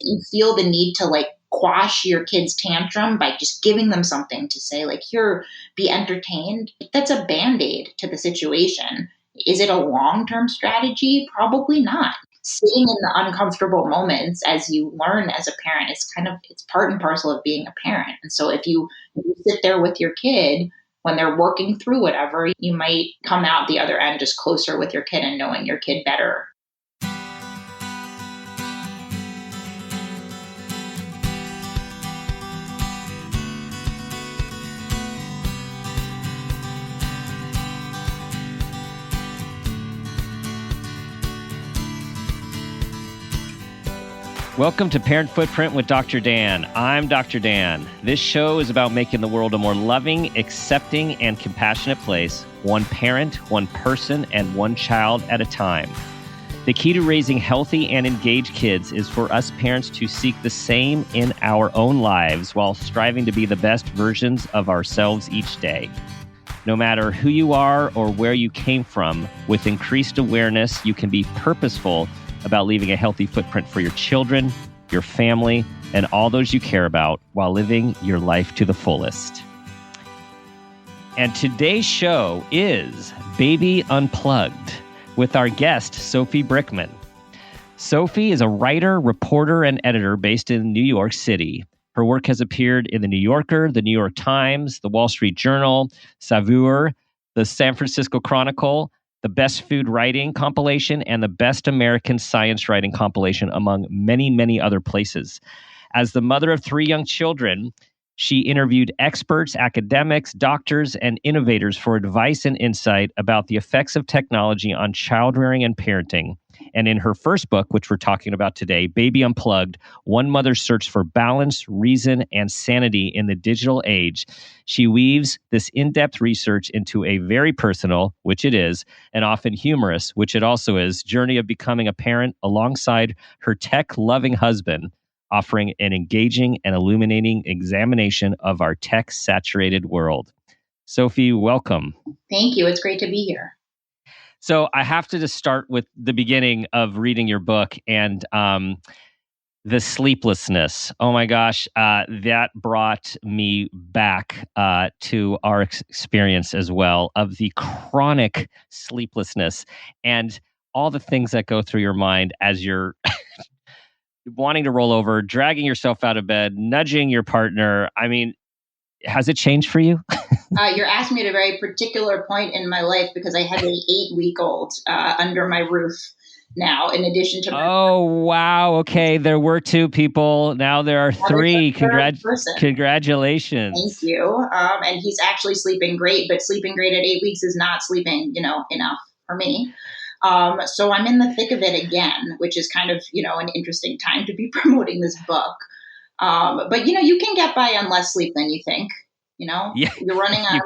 You feel the need to like quash your kid's tantrum by just giving them something to say, like, here, be entertained. That's a Band-Aid to the situation. Is it a long-term strategy? Probably not. Sitting in the uncomfortable moments as you learn as a parent, it's part and parcel of being a parent. And so if you sit there with your kid when they're working through whatever, you might come out the other end just closer with your kid and knowing your kid better. Welcome to Parent Footprint with Dr. Dan. I'm Dr. Dan. This show is about making the world a more loving, accepting, and compassionate place, one parent, one person, and one child at a time. The key to raising healthy and engaged kids is for us parents to seek the same in our own lives while striving to be the best versions of ourselves each day. No matter who you are or where you came from, with increased awareness, you can be purposeful about leaving a healthy footprint for your children, your family, and all those you care about while living your life to the fullest. And today's show is Baby Unplugged with our guest, Sophie Brickman. Sophie is a writer, reporter, and editor based in New York City. Her work has appeared in The New Yorker, The New York Times, The Wall Street Journal, Saveur, The San Francisco Chronicle, the Best Food Writing compilation, and the Best American Science Writing compilation, among many, many other places. As the mother of 3 young children, she interviewed experts, academics, doctors, and innovators for advice and insight about the effects of technology on child-rearing and parenting. And in her first book, which we're talking about today, Baby Unplugged, One Mother's Search for Balance, Reason, and Sanity in the Digital Age, she weaves this in-depth research into a very personal, which it is, and often humorous, which it also is, journey of becoming a parent alongside her tech-loving husband, offering an engaging and illuminating examination of our tech-saturated world. Sophie, welcome. Thank you. It's great to be here. So I have to just start with the beginning of reading your book and the sleeplessness. Oh my gosh, that brought me back to our experience as well of the chronic sleeplessness and all the things that go through your mind as you're wanting to roll over, dragging yourself out of bed, nudging your partner. I mean, has it changed for you? You're asking me at a very particular point in my life because I have an 8-week-old under my roof now, in addition to my Oh, wow. Okay. There were 2 people. Now there are 3. Congratulations. Thank you. And he's actually sleeping great, but sleeping great at 8 weeks is not sleeping, enough for me. So I'm in the thick of it again, which is kind of, an interesting time to be promoting this book. But, you can get by on less sleep than you think. Yeah, you're running on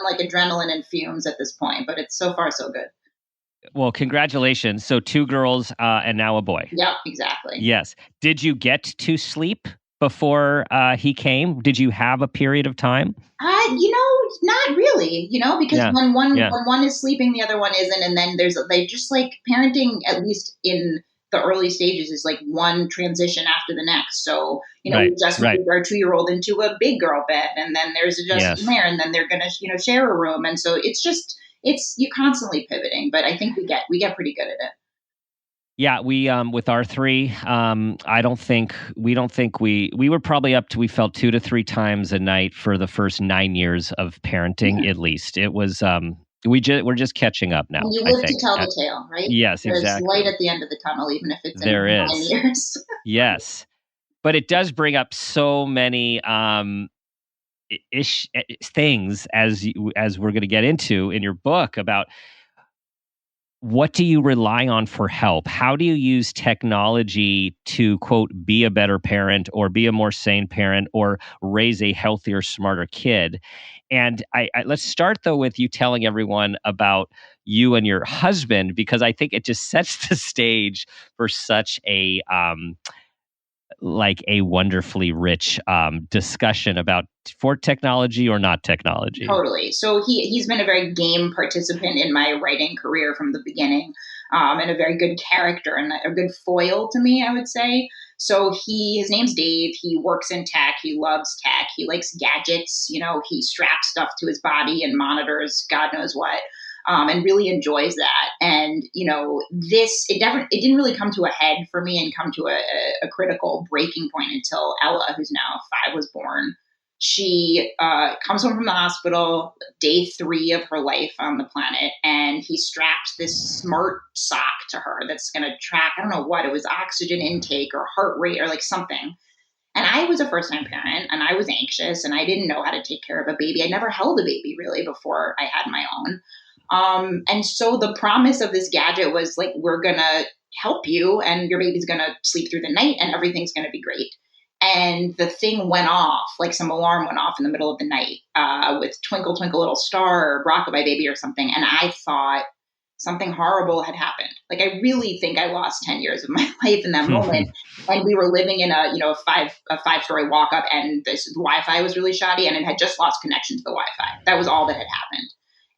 like adrenaline and fumes at this point, but it's so far so good. Well, congratulations. So 2 girls and now a boy. Yep, exactly. Yes. Did you get to sleep before he came? Did you have a period of time? Not really, because when one is sleeping, the other one isn't. And then they just like parenting, at least in the early stages, is like one transition after the next. So, we just moved our 2-year-old into a big girl bed, and then there's adjustment there, and then they're going to, share a room. And so you're constantly pivoting, but I think we get pretty good at it. Yeah, we with our 3, we were probably up to, we felt 2 to 3 times a night for the first 9 years of parenting, at least. It was we're just catching up now. You live to tell the tale, right? Yes, There's exactly. light at the end of the tunnel, even if it's there in is 9 years. Yes, but it does bring up so many things as we're going to get into in your book about what do you rely on for help? How do you use technology to, quote, be a better parent or be a more sane parent or raise a healthier, smarter kid? And I let's start, though, with you telling everyone about you and your husband, because I think it just sets the stage for such a wonderfully rich discussion about for technology or not technology. Totally. So he's been a very game participant in my writing career from the beginning, and a very good character and a good foil to me, I would say. So his name's Dave. He works in tech. He loves tech. He likes gadgets. He straps stuff to his body and monitors God knows what, and really enjoys that. And, it didn't really come to a head for me and come to a critical breaking point until Ella, who's now 5, was born. She comes home from the hospital, day 3 of her life on the planet, and he straps this smart sock to her that's going to track, I don't know what, it was oxygen intake or heart rate or like something. And I was a first-time parent, and I was anxious, and I didn't know how to take care of a baby. I never held a baby, really, before I had my own. And so the promise of this gadget was like, we're going to help you, and your baby's going to sleep through the night, and everything's going to be great. And the thing went off, like some alarm went off in the middle of the night with Twinkle, Twinkle, Little Star or Rockabye Baby or something. And I thought something horrible had happened. Like, I really think I lost 10 years of my life in that moment. And we were living in a 5-story walk up, and the Wi-Fi was really shoddy, and it had just lost connection to the Wi-Fi. That was all that had happened.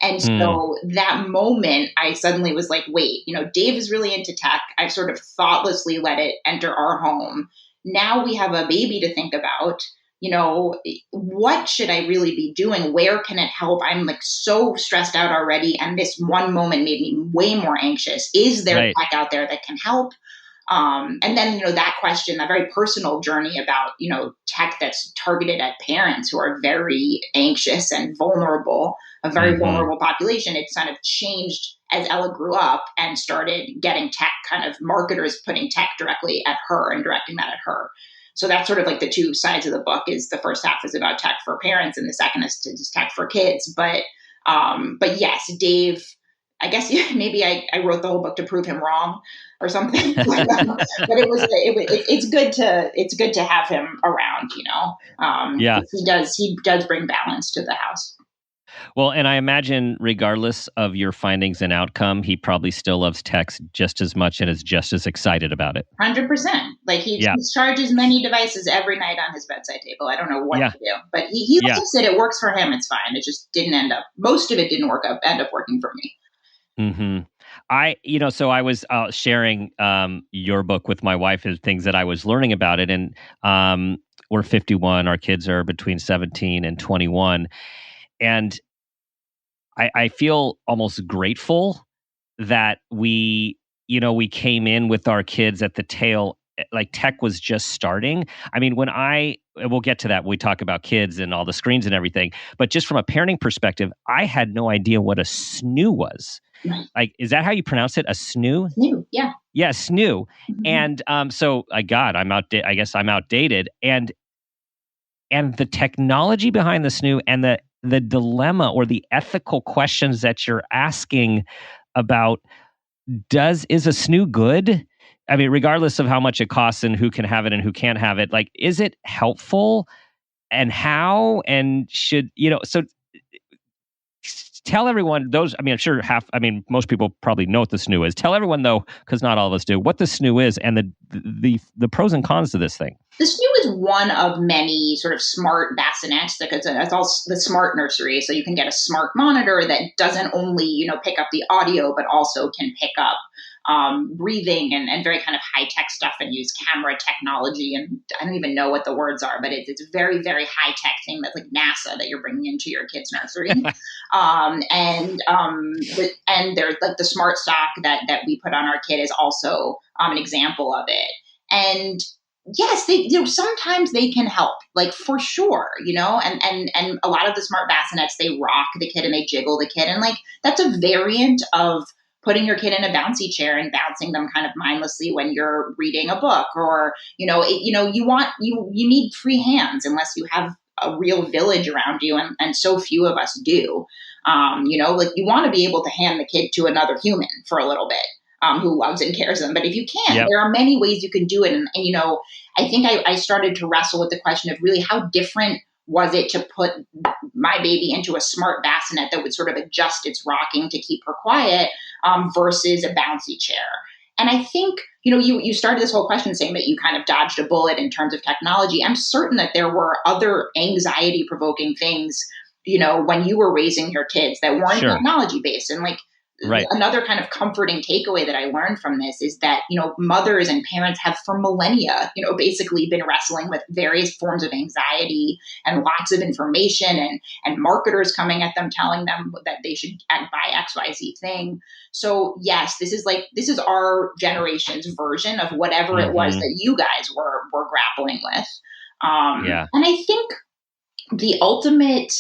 And so that moment, I suddenly was like, wait, Dave is really into tech. I've sort of thoughtlessly let it enter our home. Now we have a baby to think about. What should I really be doing? Where can it help? I'm like so stressed out already. And this one moment made me way more anxious. Is there tech out there that can help? And then, that question, a very personal journey about, tech that's targeted at parents who are very anxious and vulnerable, a very vulnerable population. It's kind of changed as Ella grew up and started getting tech, kind of marketers putting tech directly at her and directing that at her. So that's sort of like the two sides of the book. Is the first half is about tech for parents, and the second is tech for kids. But yes, Dave, I guess maybe I wrote the whole book to prove him wrong or something. But it's good to have him around. He does bring balance to the house. Well, and I imagine regardless of your findings and outcome, he probably still loves tech just as much and is just as excited about it. 100%. Like he charges many devices every night on his bedside table. I don't know what to do, but he likes it. It works for him. It's fine. It just didn't most of it didn't end up working for me. So I was sharing your book with my wife and things that I was learning about it. And we're 51. Our kids are between 17 and 21. And I feel almost grateful that we came in with our kids at the tail, like tech was just starting. I mean, we'll get to that when we talk about kids and all the screens and everything, but just from a parenting perspective, I had no idea what a snoo was. Right. Like, is that how you pronounce it? A snoo? Snoo, yeah. Yeah, snoo. Mm-hmm. And so I guess I'm outdated. And the technology behind the snoo and the dilemma or the ethical questions that you're asking about, is a snoo good? I mean, regardless of how much it costs and who can have it and who can't have it, like, is it helpful and how, and should, so tell everyone most people probably know what the snoo is. Tell everyone though, because not all of us do, what the snoo is and the pros and cons to this thing. The snoo is one of many sort of smart bassinets. That's all the smart nursery. So you can get a smart monitor that doesn't only, pick up the audio, but also can pick up breathing and very kind of high-tech stuff and use camera technology. And I don't even know what the words are, but it's a very, very high-tech thing that's like NASA that you're bringing into your kid's nursery. And there's like the smart sock that we put on our kid is also an example of it. And yes, sometimes they can help, like for sure, and a lot of the smart bassinets, they rock the kid and they jiggle the kid. And like, that's a variant of putting your kid in a bouncy chair and bouncing them kind of mindlessly when you're reading a book, or, you need free hands unless you have a real village around you. And so few of us do, like you want to be able to hand the kid to another human for a little bit. Who loves and cares them. But if you can't, there are many ways you can do it. And I think I started to wrestle with the question of really how different was it to put my baby into a smart bassinet that would sort of adjust its rocking to keep her quiet versus a bouncy chair. And I think, you started this whole question saying that you kind of dodged a bullet in terms of technology. I'm certain that there were other anxiety-provoking things, when you were raising your kids that weren't technology-based. And like, Right. another kind of comforting takeaway that I learned from this is that, mothers and parents have for millennia, basically been wrestling with various forms of anxiety and lots of information and marketers coming at them, telling them that they should buy XYZ thing. So yes, this is our generation's version of whatever it was that you guys were grappling with. And I think the ultimate,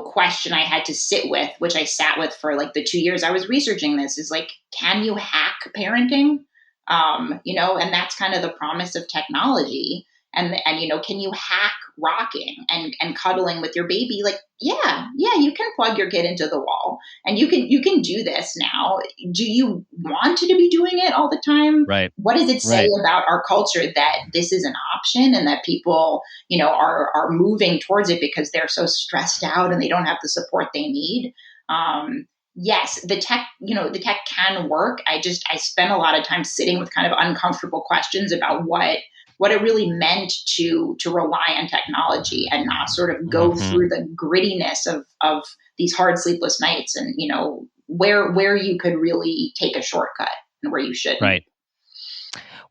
question I had to sit with, which I sat with for like the 2 years I was researching this, is like, can you hack parenting? And that's kind of the promise of technology. And can you hack rocking and cuddling with your baby? Like, yeah, you can plug your kid into the wall and you can do this now. Do you want to be doing it all the time? Right. What does it say about our culture that this is an option and that people, are moving towards it because they're so stressed out and they don't have the support they need? Yes, the tech can work. I spent a lot of time sitting with kind of uncomfortable questions about what it really meant to rely on technology and not sort of go through the grittiness of these hard sleepless nights and, where you could really take a shortcut and where you shouldn't. Right.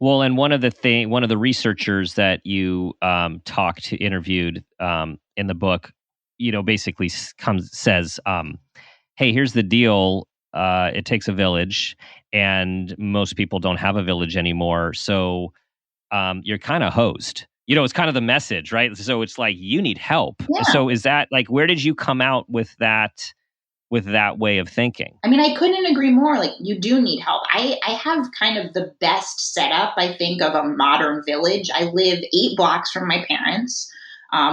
Well, and one of the researchers that you interviewed in the book, basically says, hey, here's the deal. It takes a village and most people don't have a village anymore. So you're kind of hosed. It's kind of the message, right? So it's like, you need help. Yeah. So is that like, where did you come out with that way of thinking? I mean, I couldn't agree more. Like, you do need help. I have kind of the best setup, I think, of a modern village. I live 8 blocks from my parents,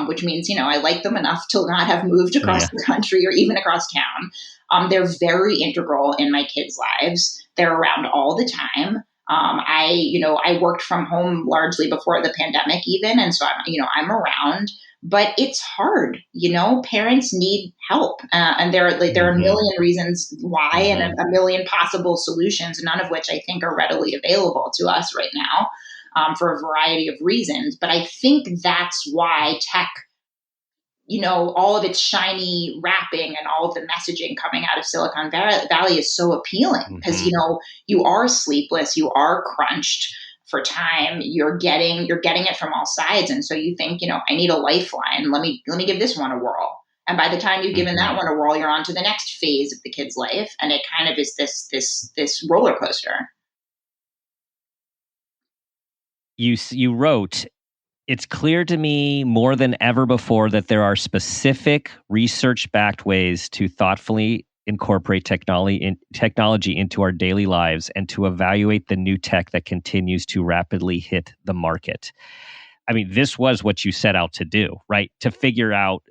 which means, I like them enough to not have moved across the country or even across town. They're very integral in my kids' lives. They're around all the time. I worked from home largely before the pandemic even. And so, I'm around, but it's hard, parents need help. And there are a million reasons why and a million possible solutions, none of which I think are readily available to us right now, for a variety of reasons. But I think that's why tech, all of its shiny wrapping and all of the messaging coming out of Silicon Valley is so appealing because, you are sleepless, you are crunched for time, you're getting it from all sides. And so you think, I need a lifeline. Let me give this one a whirl. And by the time you've given that one a whirl, you're on to the next phase of the kid's life. And it kind of is this roller coaster. You wrote, it's clear to me more than ever before that there are specific research-backed ways to thoughtfully incorporate technology into our daily lives and to evaluate the new tech that continues to rapidly hit the market. I mean, this was what you set out to do, right? To figure out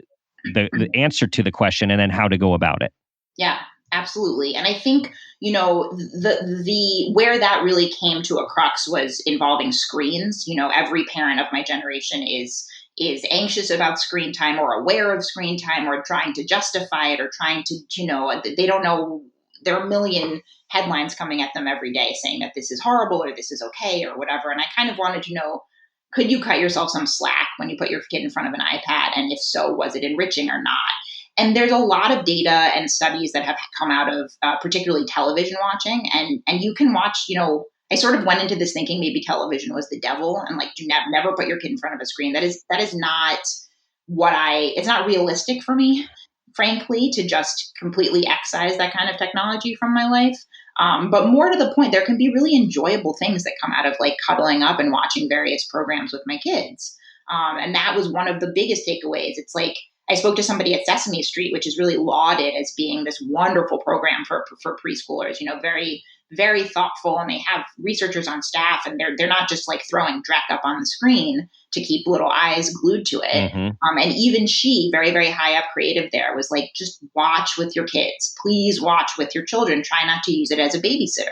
the answer to the question and then how to go about it. Yeah, absolutely. And I think, the where that really came to a crux was involving screens. Every parent of my generation is anxious about screen time or aware of screen time or trying to justify it or trying to, they don't know. There are a million headlines coming at them every day saying that this is horrible or this is okay or whatever. And I kind of wanted to know, could you cut yourself some slack when you put your kid in front of an iPad? And if so, was it enriching or not? And there's a lot of data and studies that have come out of particularly television watching. And you can watch, I sort of went into this thinking maybe television was the devil and like, do never put your kid in front of a screen. That is not it's not realistic for me, frankly, to just completely excise that kind of technology from my life. But more to the point, there can be really enjoyable things that come out of like cuddling up and watching various programs with my kids. And that was one of the biggest takeaways. It's like, I spoke to somebody at Sesame Street, which is really lauded as being this wonderful program for preschoolers, very, very thoughtful. And they have researchers on staff and they're not just like throwing dreck up on the screen to keep little eyes glued to it. And even she, very, very high up creative there, was like, just watch with your kids. Please watch with your children. Try not to use it as a babysitter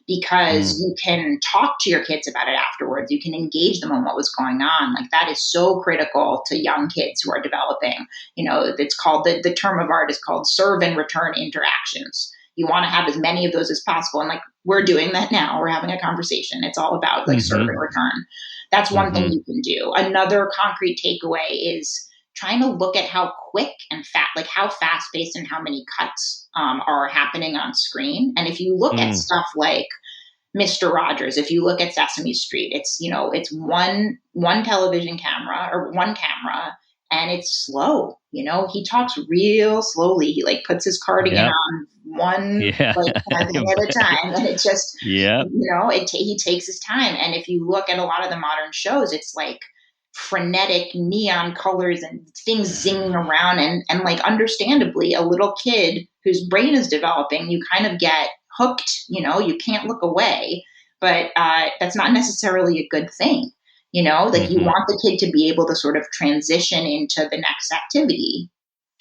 because you can talk to your kids about it afterwards. You can engage them on what was going on. Like that is so critical to young kids who are developing. It's called, the term of art is called serve and return interactions. You want to have as many of those as possible. And like, we're doing that now. We're having a conversation. It's all about like serve and return. That's one thing you can do. Another concrete takeaway is trying to look at how quick and like how fast paced and how many cuts are happening on screen. And if you look at stuff like Mr. Rogers, if you look at Sesame Street, it's, it's one television camera or one camera, and it's slow. He talks real slowly. He like puts his cardigan on one like kind of thing at a time, and it just he takes his time. And if you look at a lot of the modern shows, it's like frenetic neon colors and things zinging around, and like understandably, a little kid whose brain is developing, you kind of get hooked. You can't look away, but that's not necessarily a good thing. Like you want the kid to be able to sort of transition into the next activity.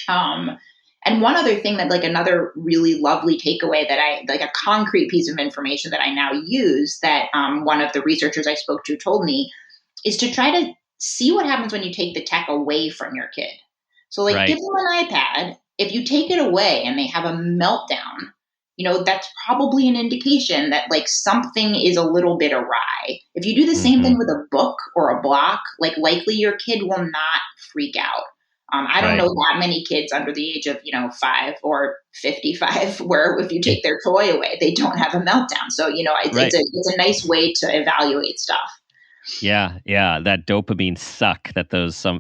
And one other thing that like another really lovely takeaway that I like, a concrete piece of information that I now use that one of the researchers I spoke to told me, is to try to see what happens when you take the tech away from your kid. So like give them an iPad. If you take it away and they have a meltdown, that's probably an indication that like something is a little bit awry. If you do the same thing with a book or a block, like likely your kid will not freak out. I don't know that many kids under the age of, 5 or 55 where if you take their toy away, they don't have a meltdown. So, it's a nice way to evaluate stuff. Yeah, that dopamine suck that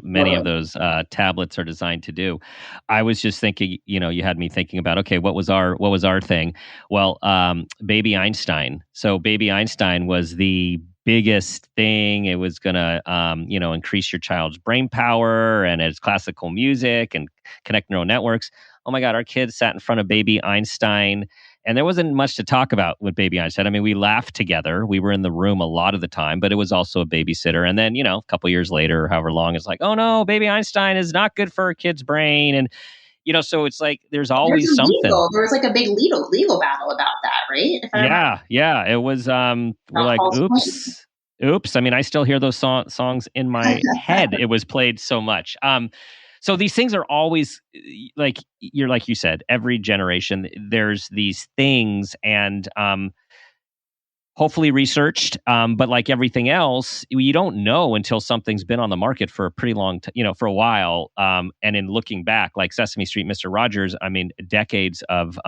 many of those tablets are designed to do. I was just thinking, you had me thinking about, okay, what was our thing? Well, Baby Einstein. So Baby Einstein was the biggest thing. It was going to, increase your child's brain power, and it's classical music and connect neural networks. Oh my God, our kids sat in front of Baby Einstein. And there wasn't much to talk about with Baby Einstein. I mean, we laughed together. We were in the room a lot of the time, but it was also a babysitter. And then, a couple years later, however long, it's like, oh no, Baby Einstein is not good for a kid's brain. And, so it's like, there's always something. There was like a big legal battle about that, right? Yeah. It was, we're like, oops. I mean, I still hear those songs in my head. It was played so much. So these things are always like you said, every generation, there's these things and hopefully researched. But like everything else, you don't know until something's been on the market for a pretty long for a while. And in looking back, like Sesame Street, Mr. Rogers, I mean, decades of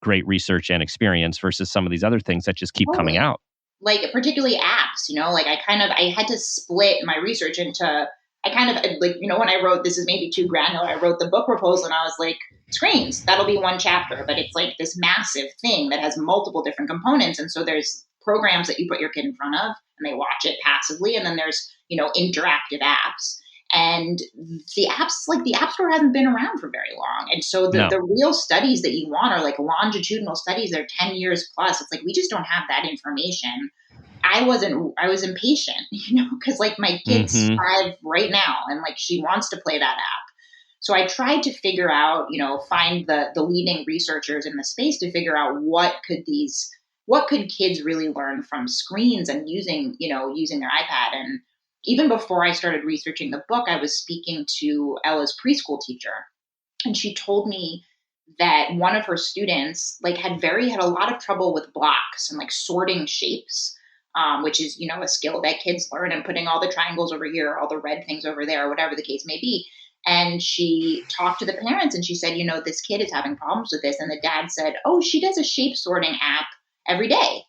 great research and experience versus some of these other things that just keep coming out. Like particularly apps, like I had to split my research into, I kind of like, when I wrote, this is maybe too granular, I wrote the book proposal and I was like, screens, that'll be one chapter, but it's like this massive thing that has multiple different components. And so there's programs that you put your kid in front of and they watch it passively. And then there's, interactive apps. And the App Store hasn't been around for very long. And so the real studies that you want are like longitudinal studies. They're 10 years plus. It's like, we just don't have that information. I was impatient, because like my kid's 5 right now and like she wants to play that app. So I tried to figure out, find the leading researchers in the space to figure out what could kids really learn from screens and using their iPad. And even before I started researching the book, I was speaking to Ella's preschool teacher, and she told me that one of her students like had a lot of trouble with blocks and like sorting shapes. Which is, a skill that kids learn, and putting all the triangles over here, all the red things over there, whatever the case may be. And she talked to the parents and she said, this kid is having problems with this. And the dad said, oh, she does a shape sorting app every day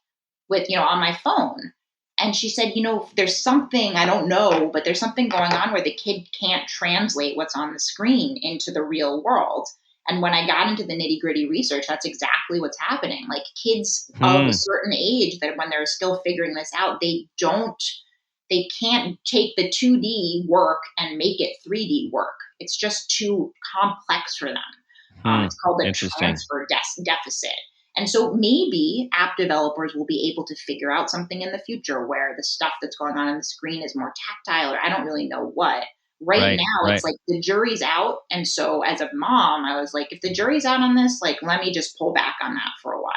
with, on my phone. And she said, there's something, I don't know, but there's something going on where the kid can't translate what's on the screen into the real world. And when I got into the nitty-gritty research, that's exactly what's happening. Like kids of a certain age, that when they're still figuring this out, they can't take the 2D work and make it 3D work. It's just too complex for them. It's called the transfer deficit. And so maybe app developers will be able to figure out something in the future where the stuff that's going on the screen is more tactile, or I don't really know what. Right now, it's like the jury's out. And so as a mom, I was like, if the jury's out on this, like, let me just pull back on that for a while.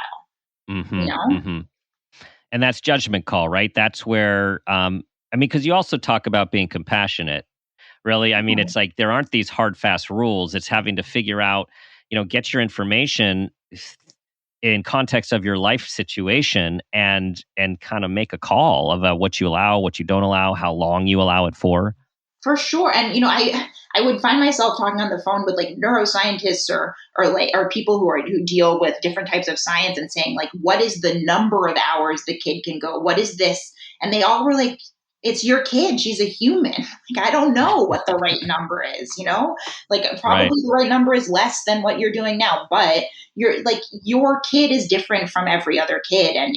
And that's judgment call, right? That's where, because you also talk about being compassionate, really. I mean, it's like, there aren't these hard, fast rules. It's having to figure out, get your information in context of your life situation and kind of make a call about what you allow, what you don't allow, how long you allow it for. For sure. And, I would find myself talking on the phone with like neuroscientists or people who deal with different types of science and saying like, what is the number of hours the kid can go? What is this? And they all were like, it's your kid. She's a human. Like, I don't know what the right number is, like probably Right. the right number is less than what you're doing now, but your kid is different from every other kid. And,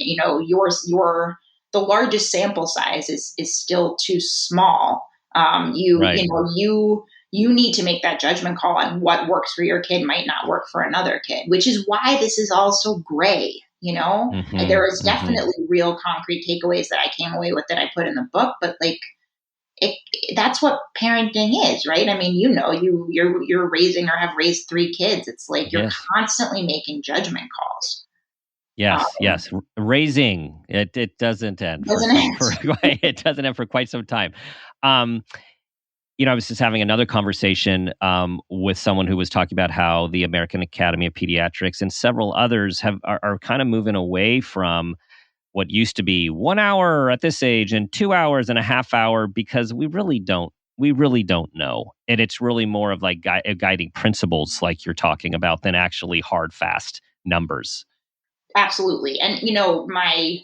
the largest sample size is still too small. Right. You need to make that judgment call on what works for your kid might not work for another kid, which is why this is all so gray. Mm-hmm. There is Mm-hmm. definitely real concrete takeaways that I came away with that I put in the book, but like that's what parenting is, right? I mean, you're raising or have raised 3 kids. It's like you're Yes. constantly making judgment calls. Yes, yes. Raising it doesn't end it doesn't end for quite some time. I was just having another conversation with someone who was talking about how the American Academy of Pediatrics and several others are kind of moving away from what used to be 1 hour at this age and 2 hours and a half hour, because we really don't know. And it's really more of like guiding principles like you're talking about than actually hard, fast numbers. Absolutely. And, my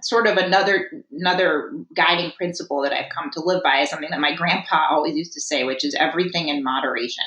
sort of another guiding principle that I've come to live by is something that my grandpa always used to say, which is everything in moderation.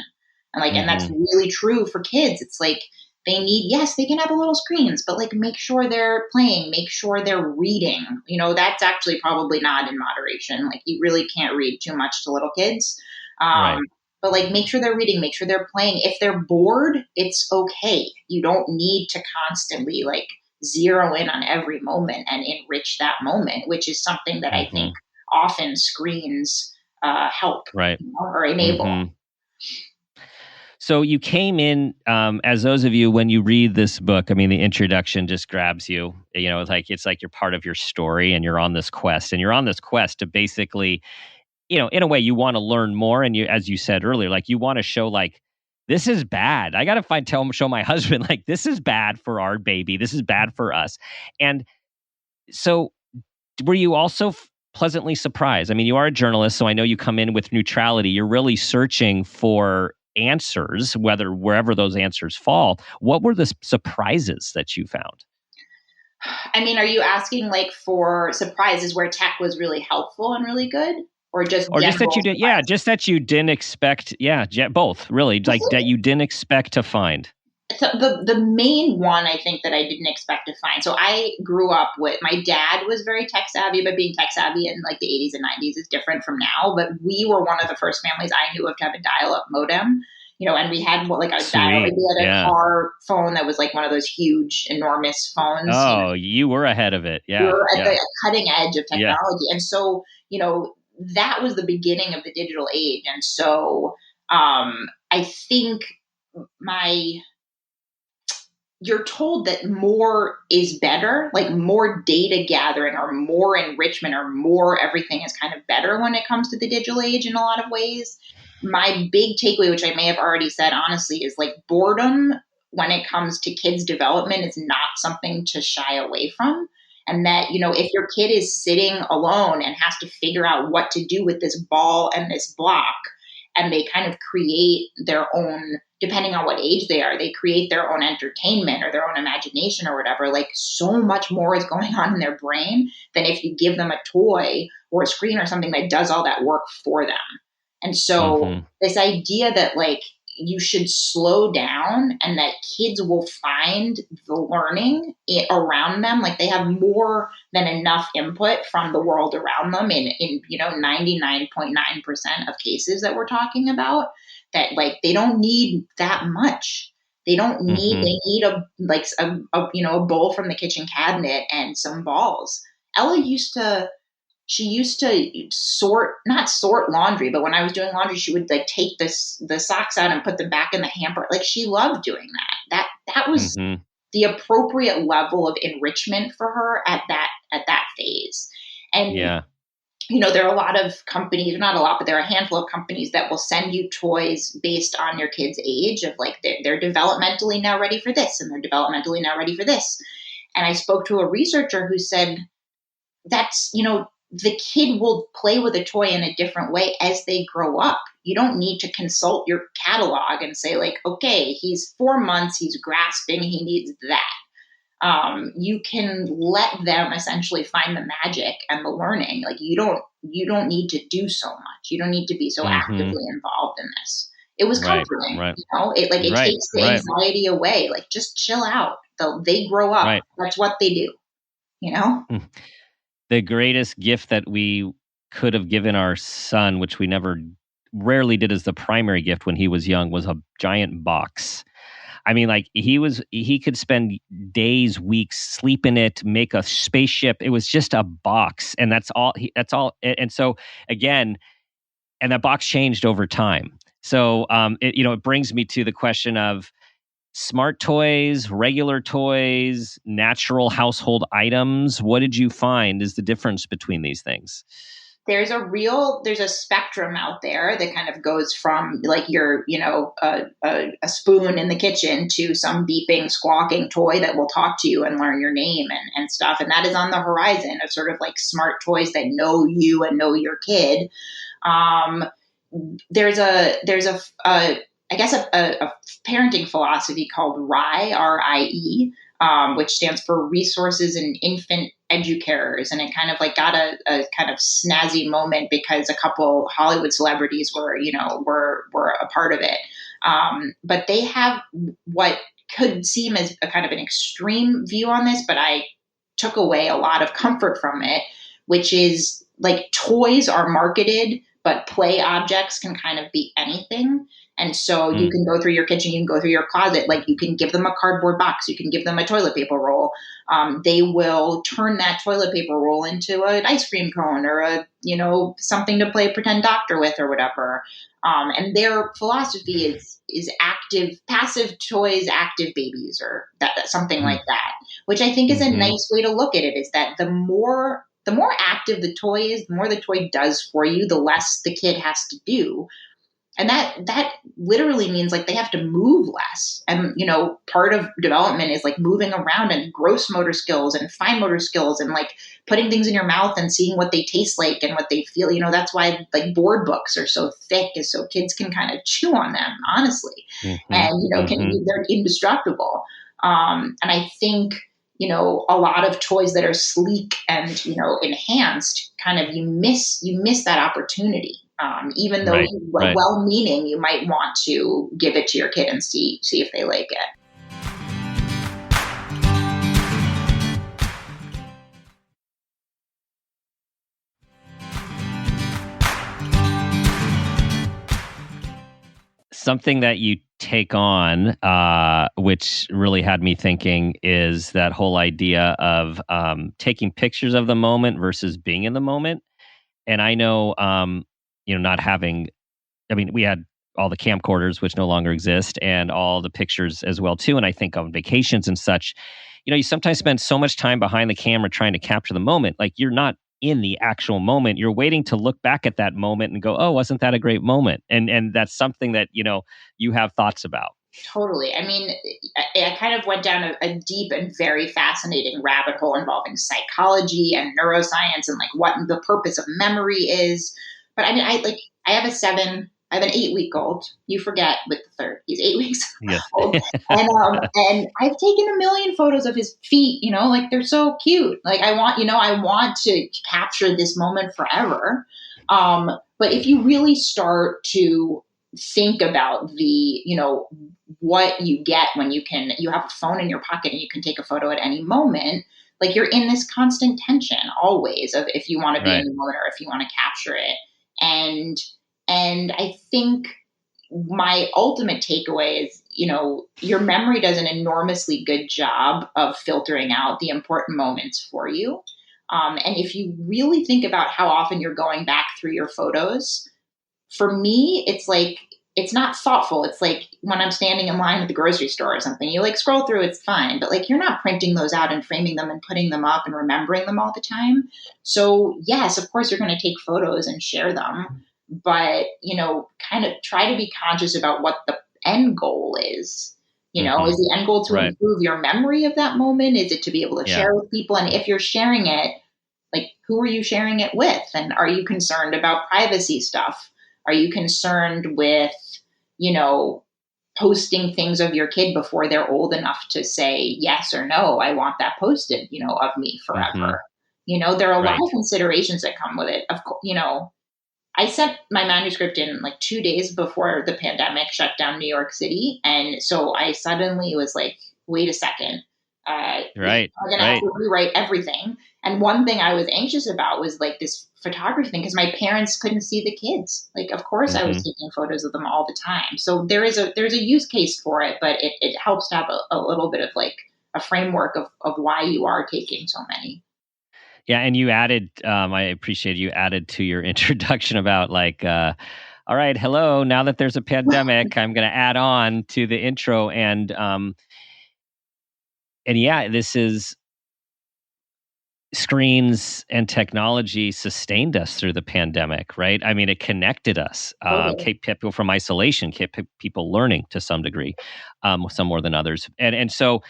And like, and that's really true for kids. It's like yes, they can have a little screens, but like make sure they're playing, make sure they're reading. That's actually probably not in moderation. Like you really can't read too much to little kids. Right. But like make sure they're reading, make sure they're playing. If they're bored, it's okay. You don't need to constantly like zero in on every moment and enrich that moment, which is something that I think often screens help, right, or enable. Mm-hmm. So you came in, as those of you, when you read this book, I mean, the introduction just grabs you. It's like you're part of your story, and you're on this quest, to basically, in a way, you want to learn more, and as you said earlier, like you want to show like, this is bad. I got to show my husband like this is bad for our baby. This is bad for us. And so, were you also pleasantly surprised? I mean, you are a journalist, so I know you come in with neutrality. You're really searching for answers, wherever those answers fall. What were the surprises that you found? I mean, are you asking like for surprises where tech was really helpful and really good? Or just that you did, just that you didn't expect, both really, like that you didn't expect to find. So the main one I think that I didn't expect to find. So I grew up with, my dad was very tech savvy, but being tech savvy in like the 80s and 90s is different from now. But we were one of the first families I knew of to have a dial-up modem. And we had like a dial-up, we had a car phone that was like one of those huge, enormous phones. Oh, you were ahead of it. Yeah. We were at the cutting edge of technology. And so, that was the beginning of the digital age. And so I think you're told that more is better, like more data gathering or more enrichment or more everything is kind of better when it comes to the digital age in a lot of ways. My big takeaway, which I may have already said honestly, is like boredom when it comes to kids' development is not something to shy away from. And that, if your kid is sitting alone and has to figure out what to do with this ball and this block, and they kind of create their own, depending on what age they are, they create their own entertainment or their own imagination or whatever, like so much more is going on in their brain than if you give them a toy or a screen or something that does all that work for them. And so this idea that like you should slow down and that kids will find the learning around them, like they have more than enough input from the world around them in 99.9% of cases that we're talking about, that like they don't need that much. They don't need, they need a bowl from the kitchen cabinet and some balls. Ella used to not sort laundry, but when I was doing laundry, she would like take the socks out and put them back in the hamper. Like she loved doing that. That was the appropriate level of enrichment for her at that phase. And there are a lot of companies, not a lot, but there are a handful of companies that will send you toys based on your kid's age of like they're developmentally now ready for this and they're developmentally now ready for this. And I spoke to a researcher who said that's, the kid will play with a toy in a different way as they grow up. You don't need to consult your catalog and say like, okay, he's 4 months, he's grasping, he needs that. You can let them essentially find the magic and the learning. Like you don't need to do so much. You don't need to be so actively involved in this. It was comforting, right. It takes the anxiety away. Like just chill out. They grow up. Right. That's what they do, The greatest gift that we could have given our son, which we rarely did as the primary gift when he was young, was a giant box. I mean, like he could spend days, weeks, sleep in it, make a spaceship. It was just a box. And that's all. And so again, and that box changed over time. So, it brings me to the question of smart toys, regular toys, natural household items. What did you find is the difference between these things? There's a spectrum out there that kind of goes from like your, a spoon in the kitchen to some beeping, squawking toy that will talk to you and learn your name and stuff. And that is on the horizon of sort of like smart toys that know you and know your kid. There's a parenting philosophy called RIE, RIE, which stands for Resources in Infant Educarers. And it kind of like got a kind of snazzy moment because a couple Hollywood celebrities were a part of it. But they have what could seem as a kind of an extreme view on this, but I took away a lot of comfort from it, which is like toys are marketed, but play objects can kind of be anything. And so you can go through your kitchen, you can go through your closet, like you can give them a cardboard box, you can give them a toilet paper roll. They will turn that toilet paper roll into an ice cream cone or something to play pretend doctor with or whatever. And their philosophy is active, passive toys, active babies, or something like that, which I think is a nice way to look at it, is that the more active the toy is, the more the toy does for you, the less the kid has to do. And that literally means like they have to move less. And, part of development is like moving around and gross motor skills and fine motor skills and like putting things in your mouth and seeing what they taste like and what they feel. That's why like board books are so thick, is so kids can kind of chew on them, honestly. And, they're indestructible. And I think, a lot of toys that are sleek and, enhanced, kind of you miss that opportunity. Even though well-meaning, you might want to give it to your kid and see if they like it. Something that you take on, which really had me thinking, is that whole idea of taking pictures of the moment versus being in the moment. And I know, not having, we had all the camcorders, which no longer exist, and all the pictures as well, too. And I think on vacations and such, you sometimes spend so much time behind the camera trying to capture the moment. Like you're not in the actual moment. You're waiting to look back at that moment and go, oh, wasn't that a great moment? And that's something that, you have thoughts about. Totally. I kind of went down a deep and very fascinating rabbit hole involving psychology and neuroscience and like what the purpose of memory is. But I have an 8-week-old. You forget with the third, he's 8 weeks old. And I've taken a million photos of his feet, like they're so cute. Like I want to capture this moment forever. But if you really start to think about the, what you get when you have a phone in your pocket and you can take a photo at any moment, like you're in this constant tension always of if you want to be in the moment or if you want to capture it. And I think my ultimate takeaway is, your memory does an enormously good job of filtering out the important moments for you. And if you really think about how often you're going back through your photos, for me, it's like, it's not thoughtful. It's like when I'm standing in line at the grocery store or something, you like scroll through, it's fine. But like, you're not printing those out and framing them and putting them up and remembering them all the time. So yes, of course you're going to take photos and share them, but, kind of try to be conscious about what the end goal is. Is the end goal to improve your memory of that moment? Is it to be able to share with people? And if you're sharing it, like, who are you sharing it with? And are you concerned about privacy stuff? Are you concerned with, you know, posting things of your kid before they're old enough to say yes or no, I want that posted, you know, of me forever. You know, there are a lot of considerations that come with it. Of course, you know, I sent my manuscript in like 2 days before the pandemic shut down New York City. And so I suddenly was like, wait a second. I'm going to have to rewrite everything. And one thing I was anxious about was like this photography thing, because my parents couldn't see the kids. Like, of course I was taking photos of them all the time. So there's a use case for it, but it helps to have a little bit of like a framework of why you are taking so many. Yeah, and you added, I appreciate you added to your introduction about like, all right, hello, now that there's a pandemic, I'm going to add on to the intro. And yeah, this is screens and technology sustained us through the pandemic, right? I mean, it connected us, kept people from isolation, kept people learning to some degree, some more than others. And so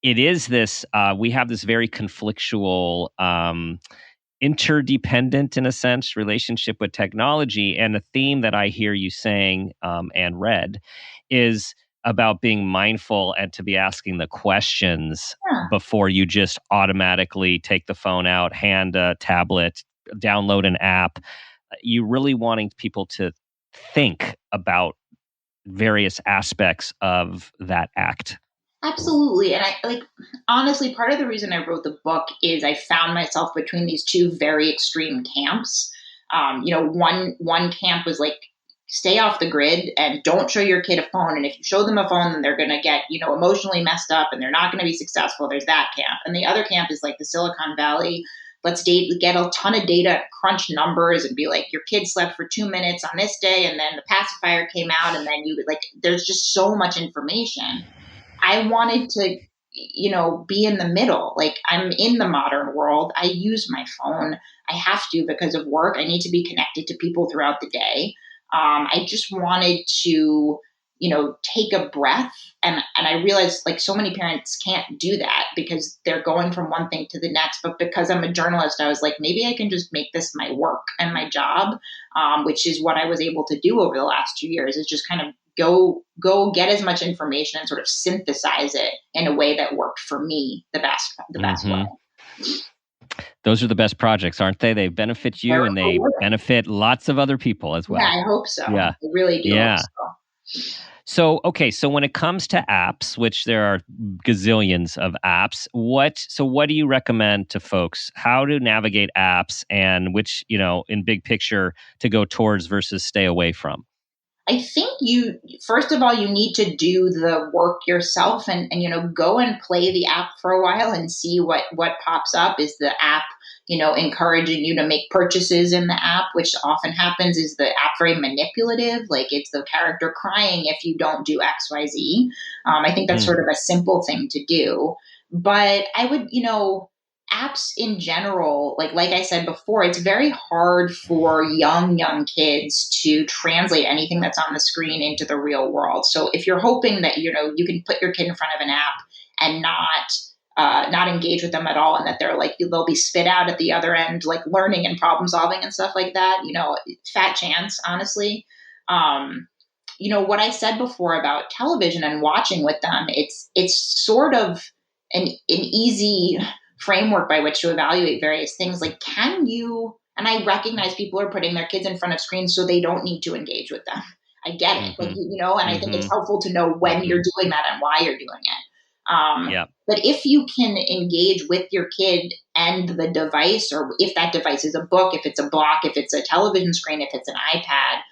it is this, we have this very conflictual, interdependent, in a sense, relationship with technology. And the theme that I hear you saying and read is about being mindful and to be asking the questions before you just automatically take the phone out, hand a tablet, download an app. You really wanting people to think about various aspects of that act. Absolutely. And I like, honestly, part of the reason I wrote the book is I found myself between these two very extreme camps. You know, one camp was like, stay off the grid and don't show your kid a phone. And if you show them a phone, then they're going to get, you know, emotionally messed up and they're not going to be successful. There's that camp. And the other camp is like the Silicon Valley. Let's get a ton of data, crunch numbers, and be like, your kid slept for 2 minutes on this day, and then the pacifier came out, and then you like, there's just so much information. I wanted to, you know, be in the middle. Like, I'm in the modern world. I use my phone. I have to because of work. I need to be connected to people throughout the day. I just wanted to, you know, take a breath. And I realized like so many parents can't do that because they're going from one thing to the next. But because I'm a journalist, I was like, maybe I can just make this my work and my job, which is what I was able to do over the last 2 years, is just kind of go get as much information and sort of synthesize it in a way that worked for me the best way. Those are the best projects, aren't they? They benefit you and they benefit lots of other people as well. Yeah, I hope so. Yeah. I really do. Yeah. Hope so. So when it comes to apps, which there are gazillions of apps, what do you recommend to folks how to navigate apps and which, you know, in big picture to go towards versus stay away from? I think first of all, you need to do the work yourself and you know, go and play the app for a while and see what pops up. Is the app, you know, encouraging you to make purchases in the app, which often happens? Is the app very manipulative? Like, it's the character crying if you don't do X, Y, Z. I think that's sort of a simple thing to do. But I would, you know, apps in general, like I said before, it's very hard for young kids to translate anything that's on the screen into the real world. So if you're hoping that, you know, you can put your kid in front of an app and not engage with them at all, and that they'll be spit out at the other end, like learning and problem solving and stuff like that, you know, fat chance, honestly. You know, what I said before about television and watching with them, it's sort of an easy framework by which to evaluate various things. Like, can you, and I recognize people are putting their kids in front of screens so they don't need to engage with them. I get it. Like, you know, and I think it's helpful to know when you're doing that and why you're doing it. But if you can engage with your kid and the device, or if that device is a book, if it's a block, if it's a television screen, if it's an iPad,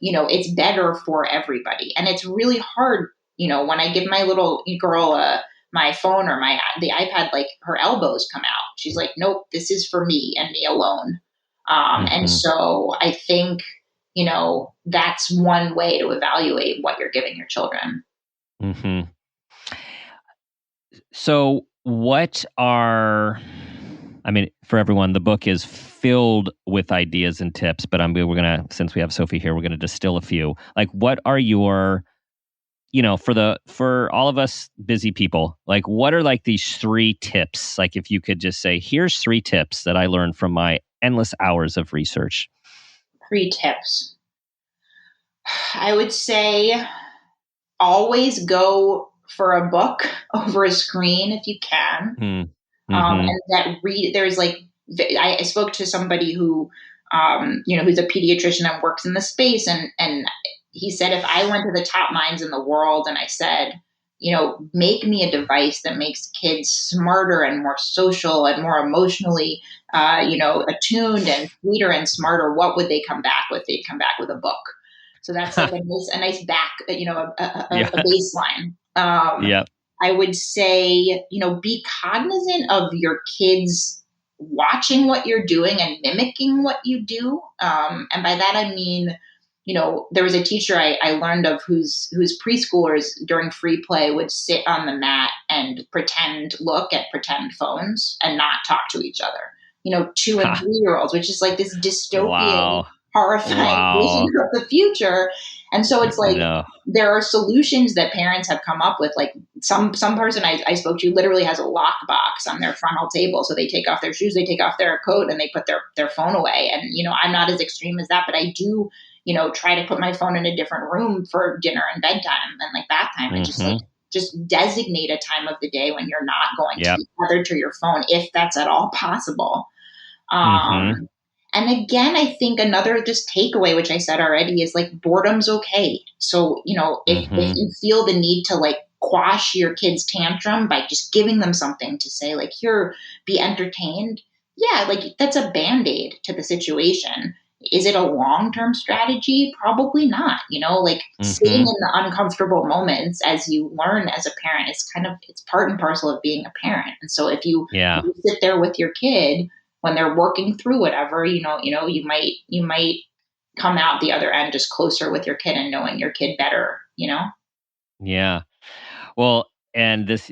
you know, it's better for everybody. And it's really hard, you know, when I give my little girl my phone or the iPad, like, her elbows come out. She's like, nope, this is for me and me alone. And so I think, you know, that's one way to evaluate what you're giving your children. Mm-hmm. So for everyone, the book is filled with we're going to, since we have Sophie here, we're going to distill a few. Like, what are your, you know, for all of us busy people, like, what are like these 3 tips? Like, if you could just say, here's 3 tips that I learned from my endless hours of research. 3 tips. I would say always go for a book over a screen if you can. Mm-hmm. And that there's like, I spoke to somebody who, who's a pediatrician and works in the space. And he said, if I went to the top minds in the world and I said, make me a device that makes kids smarter and more social and more emotionally, attuned and sweeter and smarter, what would they come back with? They'd come back with a book. So that's like a nice back, a baseline. Yeah. I would say, be cognizant of your kids watching what you're doing and mimicking what you do. And by that, I mean, there was a teacher I learned of whose preschoolers during free play would sit on the mat and look at pretend phones and not talk to each other. 2 and 3-year-olds, which is like this dystopian, horrifying vision of the future. And so it's like, there are solutions that parents have come up with. Like some person I spoke to literally has a lockbox on their frontal table. So they take off their shoes, they take off their coat, and they put their phone away. And, I'm not as extreme as that, but I do, try to put my phone in a different room for dinner and bedtime and like bath time. And just designate a time of the day when you're not going to be tethered to your phone, if that's at all possible. And again, I think another just takeaway, which I said already, is like boredom's okay. So, if you feel the need to like quash your kid's tantrum by just giving them something to say, like, here, be entertained. Yeah, like that's a Band-Aid to the situation. Is it a long-term strategy? Probably not. Sitting in the uncomfortable moments as you learn as a parent, it's part and parcel of being a parent. And so if you sit there with your kid when they're working through whatever, you might come out the other end just closer with your kid and knowing your kid better, Yeah. Well,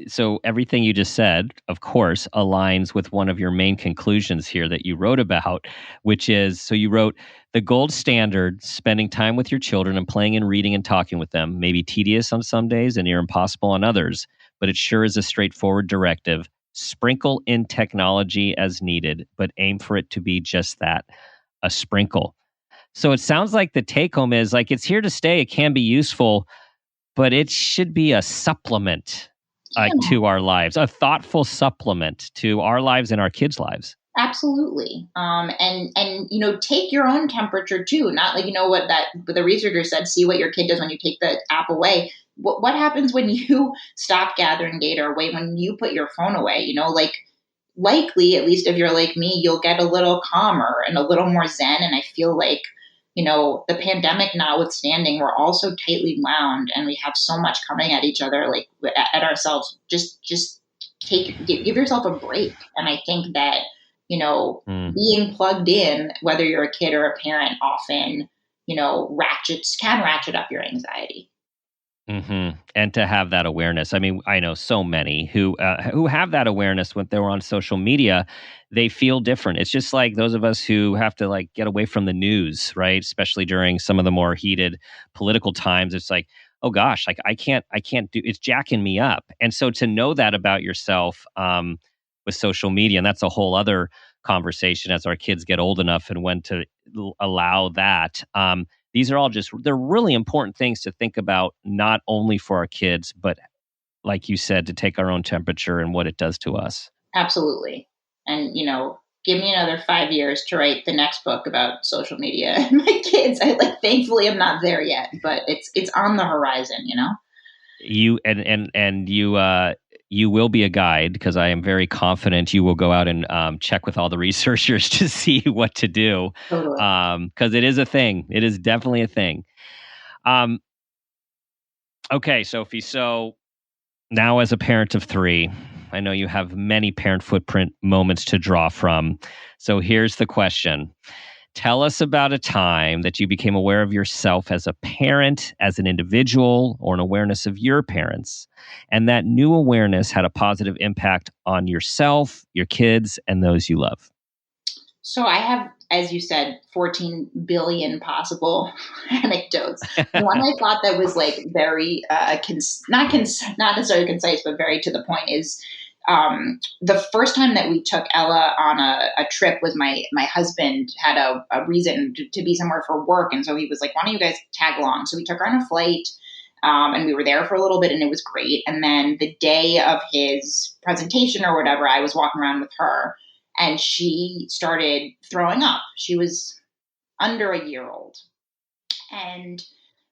so everything you just said, of course, aligns with one of your main conclusions here that you wrote about, which is, so you wrote, the gold standard, spending time with your children and playing and reading and talking with them, may be tedious on some days and near impossible on others, but it sure is a straightforward directive. Sprinkle in technology as needed, but aim for it to be just that, a sprinkle. So it sounds like the take home is like, it's here to stay. It can be useful, but it should be a supplement to our lives, a thoughtful supplement to our lives and our kids' lives. Absolutely. And take your own temperature too. Not like, what the researcher said, see what your kid does when you take the app away. What happens when you stop gathering data or when you put your phone away, likely, at least if you're like me, you'll get a little calmer and a little more zen. And I feel like, the pandemic notwithstanding, we're all so tightly wound and we have so much coming at each other, like at ourselves. Just give yourself a break. And I think that, being plugged in, whether you're a kid or a parent, often, can ratchet up your anxiety. And to have that awareness. I mean, I know so many who have that awareness when they're on social media. They feel different. It's just like those of us who have to like get away from the news, right? Especially during some of the more heated political times. It's like, oh gosh, like I can't do. It's jacking me up. And so to know that about yourself with social media, and that's a whole other conversation as our kids get old enough and when to allow that. These are all they're really important things to think about, not only for our kids, but like you said, to take our own temperature and what it does to us. Absolutely. And, give me another 5 years to write the next book about social media and my kids. Thankfully I'm not there yet, but it's on the horizon, You you will be a guide, because I am very confident you will go out and check with all the researchers to see what to do. Totally. Because it is a thing. It is definitely a thing. Okay, Sophie. So now, as a parent of 3, I know you have many parent footprint moments to draw from. So here's the question. Tell us about a time that you became aware of yourself as a parent, as an individual, or an awareness of your parents, and that new awareness had a positive impact on yourself, your kids, and those you love. So I have, as you said, 14 billion possible anecdotes. One I thought that was like very, not necessarily concise, but very to the point is the first time that we took Ella on a trip was my husband had a reason to be somewhere for work. And so he was like, why don't you guys tag along? So we took her on a flight. And we were there for a little bit and it was great. And then the day of his presentation or whatever, I was walking around with her and she started throwing up. She was under a year old. And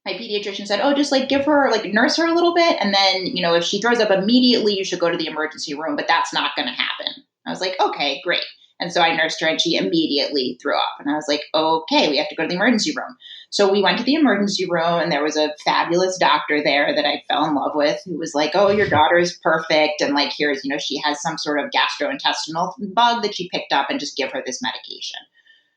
my pediatrician said, oh, just like give her, like nurse her a little bit. And then, you know, if she throws up immediately, you should go to the emergency room, but that's not going to happen. I was like, okay, great. And so I nursed her and she immediately threw up. And I was like, okay, we have to go to the emergency room. So we went to the emergency room and there was a fabulous doctor there that I fell in love with who was like, oh, your daughter is perfect. And like, here's, you know, she has some sort of gastrointestinal bug that she picked up and just give her this medication.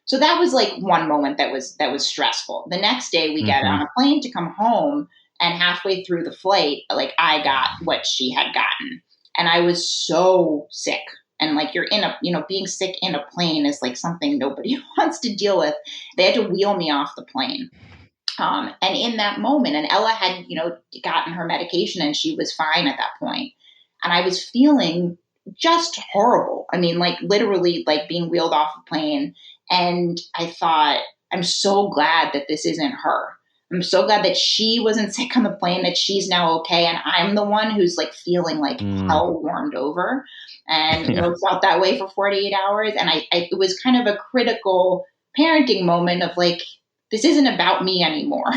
So that was like one moment that was stressful. The next day we get on a plane to come home and halfway through the flight, like I got what she had gotten and I was so sick. And like you're in a, you know, being sick in a plane is like something nobody wants to deal with. They had to wheel me off the plane. And in that moment, and Ella had, you know, gotten her medication and she was fine at that point. And I was feeling just horrible. I mean, like literally like being wheeled off the plane. And I thought, I'm so glad that this isn't her. I'm so glad that she wasn't sick on the plane, that she's now okay. And I'm the one who's like feeling like hell warmed over. And you know, felt that way for 48 hours. And it was kind of a critical parenting moment of like, this isn't about me anymore.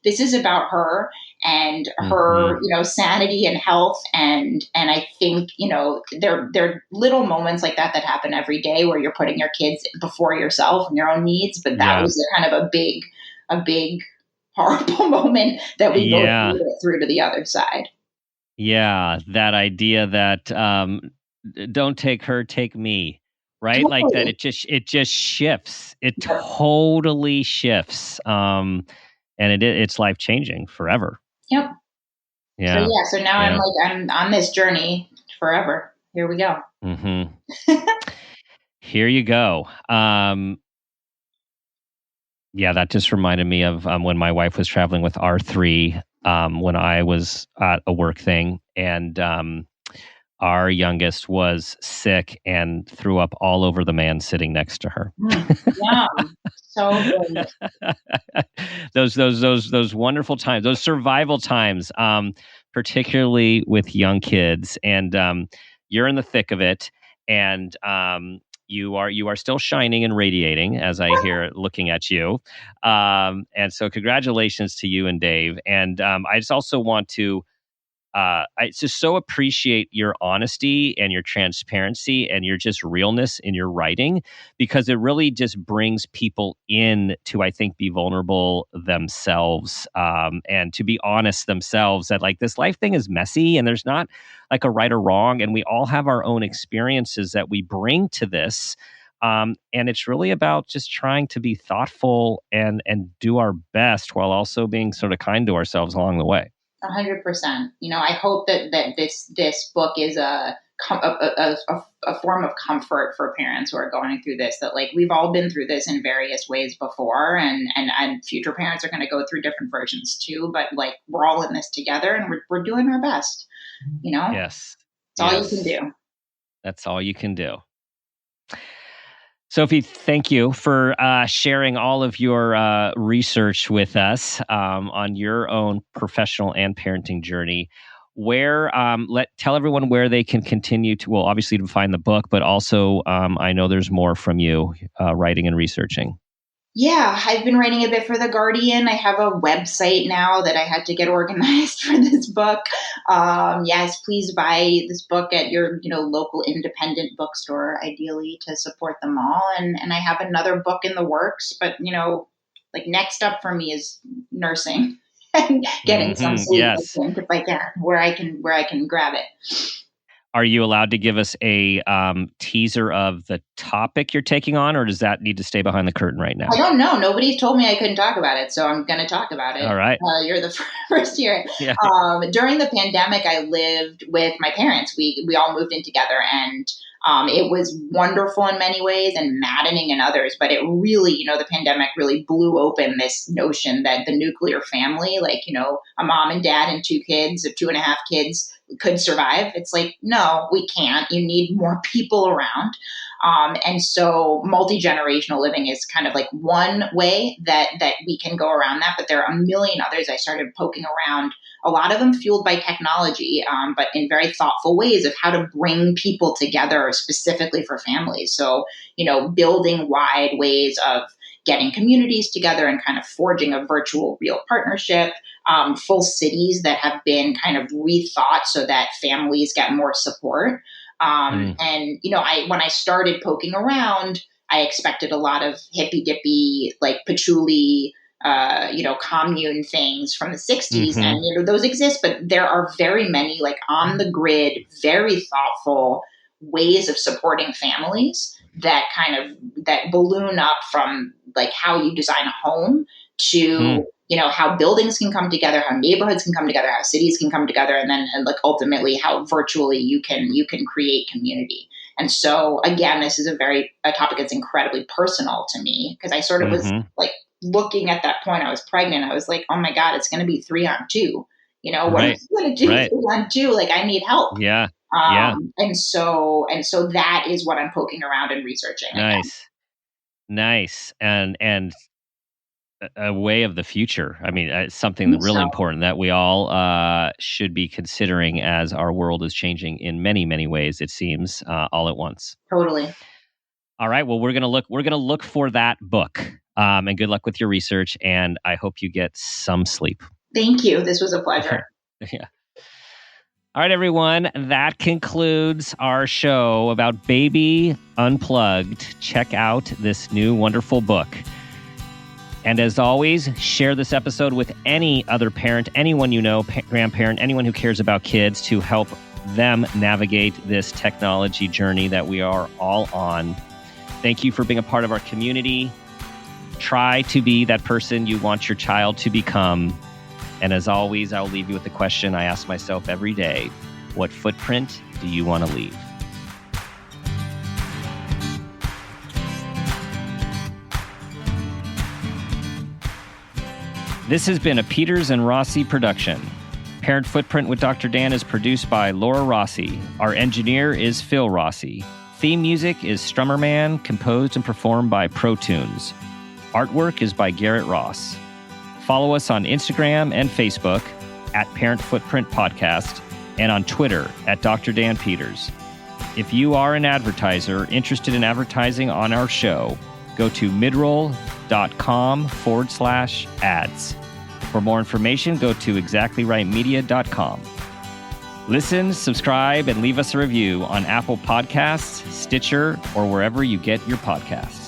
This is about her and her, you know, sanity and health. And I think, you know, there are little moments like that happen every day where you're putting your kids before yourself and your own needs. But that was a kind of a big, horrible moment that we both through to the other side. Yeah. That idea that, don't take her, take me, right? Totally. Like that. It just shifts. It totally shifts. And it's life changing forever. Yep. Yeah. So now I'm on this journey forever. Here we go. Here you go. Yeah, that just reminded me of when my wife was traveling with R3 when I was at a work thing and our youngest was sick and threw up all over the man sitting next to her. Yeah, so good. Those wonderful times, those survival times, particularly with young kids, and you're in the thick of it, and you are still shining and radiating, as I hear looking at you, and so congratulations to you and Dave, and I just also want to. I just so appreciate your honesty and your transparency and your just realness in your writing, because it really just brings people in to, I think, be vulnerable themselves and to be honest themselves that like this life thing is messy and there's not like a right or wrong. And we all have our own experiences that we bring to this. And it's really about just trying to be thoughtful and do our best while also being sort of kind to ourselves along the way. 100%. You know, I hope that this book is a form of comfort for parents who are going through this, that like we've all been through this in various ways before, and future parents are going to go through different versions too, but like we're all in this together and we're doing our best, you know? Yes. That's all you can do. That's all you can do. Sophie, thank you for sharing all of your research with us on your own professional and parenting journey. Where tell everyone where they can continue to, well, obviously to find the book, but also I know there's more from you writing and researching. Yeah, I've been writing a bit for The Guardian. I have a website now that I had to get organized for this book. Yes, please buy this book at your local independent bookstore, ideally, to support them all. And I have another book in the works, but like next up for me is nursing and getting some sleep, yes. I think, if I can, where I can grab it. Are you allowed to give us a teaser of the topic you're taking on, or does that need to stay behind the curtain right now? I don't know. Nobody's told me I couldn't talk about it, so I'm going to talk about it. All right. You're the first here. Yeah. During the pandemic, I lived with my parents. We all moved in together, and it was wonderful in many ways and maddening in others. But it really, the pandemic really blew open this notion that the nuclear family, like, a mom and dad and 2 kids or 2.5 kids, could survive. It's like, no, we can't. You need more people around. And so multi-generational living is kind of like one way that we can go around that, but there are a million others. I started poking around, a lot of them fueled by technology, but in very thoughtful ways of how to bring people together specifically for families. So, building wide ways of getting communities together and kind of forging a virtual real partnership, full cities that have been kind of rethought so that families get more support. And, when I started poking around, I expected a lot of hippy-dippy, like patchouli, commune things from the 60s. And, those exist, but there are very many like on the grid, very thoughtful ways of supporting families that that balloon up from like how you design a home to, how buildings can come together, how neighborhoods can come together, how cities can come together, and like ultimately how virtually you can create community. And so again, this is a topic that's incredibly personal to me, because I sort of was like looking at that point. I was pregnant. I was like, oh my God, it's going to be 3-on-2. What am I going to do 3-on-2? Like, I need help. Yeah. And so that is what I'm poking around and researching. Nice. And a way of the future. I mean, it's something really important that we all should be considering as our world is changing in many, many ways, it seems, all at once. Totally. All right. Well, we're going to look for that book. And good luck with your research. And I hope you get some sleep. Thank you. This was a pleasure. Yeah. All right, everyone. That concludes our show about Baby Unplugged. Check out this new wonderful book. And as always, share this episode with any other parent, anyone you know, grandparent, anyone who cares about kids, to help them navigate this technology journey that we are all on. Thank you for being a part of our community. Try to be that person you want your child to become. And as always, I'll leave you with the question I ask myself every day: what footprint do you want to leave? This has been a Peters and Rossi production. Parent Footprint with Dr. Dan is produced by Laura Rossi. Our engineer is Phil Rossi. Theme music is Strummerman, composed and performed by ProTunes. Artwork is by Garrett Ross. Follow us on Instagram and Facebook at Parent Footprint Podcast, and on Twitter at Dr. Dan Peters. If you are an advertiser interested in advertising on our show, go to midroll.com/ads. For more information, go to exactlyrightmedia.com. Listen, subscribe, and leave us a review on Apple Podcasts, Stitcher, or wherever you get your podcasts.